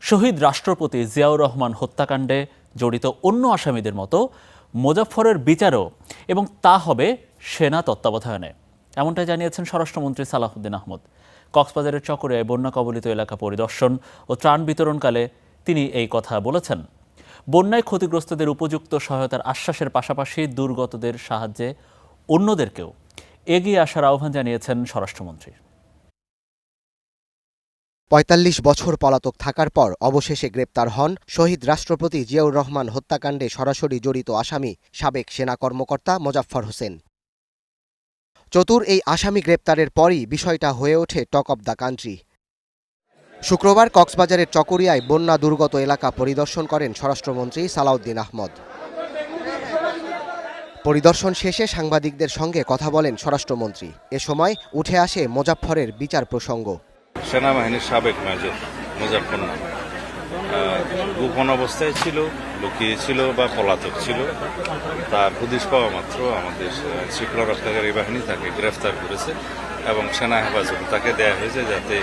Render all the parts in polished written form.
শহীদ রাষ্ট্রপতি জিয়াউর রহমান হত্যাকাণ্ডে জড়িত অন্য আসামিদের মতো মোজাফফরের বিচারও এবং তা হবে সেনা তত্ত্বাবধানে, এমনটাই জানিয়েছেন স্বরাষ্ট্রমন্ত্রী সালাউদ্দিন আহমদ। কক্সবাজারের চকরিয়ায় বন্যা কবলিত এলাকা পরিদর্শন ও ত্রাণ বিতরণকালে তিনি এই কথা বলেছেন। বন্যায় ক্ষতিগ্রস্তদের উপযুক্ত সহায়তার আশ্বাসের পাশাপাশি দুর্গতদের সাহায্যে অন্যদেরকেও এগিয়ে আসার আহ্বান জানিয়েছেন স্বরাষ্ট্রমন্ত্রী। ৪৫ বছর পলাতক থাকার পর অবশেষে গ্রেপ্তার হন শহীদ রাষ্ট্রপতি জিয়াউর রহমান হত্যাকাণ্ডে সরাসরি জড়িত আসামি সাবেক সেনা কর্মকর্তা মোজাফফর হোসেন। চতুর এই আসামি গ্রেপ্তারের পরই বিষয়টা হয়ে ওঠে টক অব দ্য কান্ট্রি। শুক্রবার কক্সবাজারের চকরিয়ায় বন্যা দুর্গত এলাকা পরিদর্শন করেন স্বরাষ্ট্রমন্ত্রী সালাউদ্দিন আহমদ। পরিদর্শন শেষে সাংবাদিকদের সঙ্গে কথা বলেন স্বরাষ্ট্রমন্ত্রী। এ সময় উঠে আসে মোজাফফরের বিচার প্রসঙ্গ। সেনাবাহিনীর সাবেক মেজর মোজাফফর নাম গোপন অবস্থায় ছিল, লুকিয়ে ছিল বা পলাতক ছিল। তার হদিশ পাওয়া মাত্র আমাদের শৃঙ্খলা রক্ষাকারী বাহিনী তাকে গ্রেফতার করেছে এবং সেনা হেফাজতে তাকে দেয়া হয়েছে, যাতে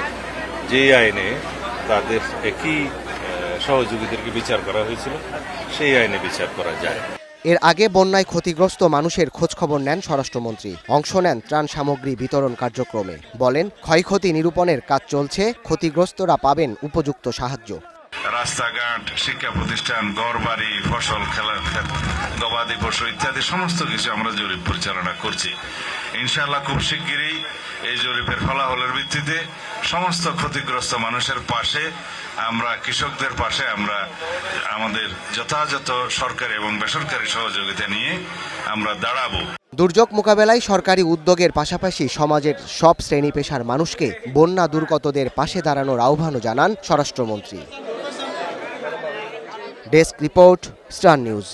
যেই আইনে তাদের একই সহযোগীদেরকে বিচার করা হয়েছিল সেই আইনে বিচার করা যায়। এর আগে বন্যায় ক্ষতিগ্রস্ত মানুষের খোঁজখবর নেন স্বরাষ্ট্রমন্ত্রী। অংশ নেন ত্রাণ সামগ্রী বিতরণ কার্যক্রমে। বলেন, ক্ষয়ক্ষতি নিরূপণের কাজ চলছে, ক্ষতিগ্রস্তরা পাবেন উপযুক্ত সাহায্য। রাস্তাঘাট, শিক্ষা প্রতিষ্ঠান, ঘরবাড়ি, ফসল, খেলার ক্ষেত, গবাদি পশু ইত্যাদি সমস্ত কিছু আমরা জরিপ পরিচালনা করছি। ইনশাআল্লাহ খুব শিগগিরই এই জরিপের ফলাফলের ভিত্তিতে সমস্ত ক্ষতিগ্রস্ত মানুষের পাশে আমরা, কৃষকদের পাশে আমরা আমাদের যথাযথ সরকারি এবং বেসরকারি সহযোগিতা নিয়ে আমরা দাঁড়াবো। দুর্যোগ মোকাবেলায় সরকারি উদ্যোগের পাশাপাশি সমাজের সব শ্রেণী পেশার মানুষকে বন্যা দুর্গতদের পাশে দাঁড়ানোর আহ্বানও জানান স্বরাষ্ট্রমন্ত্রী। Desk report, star news.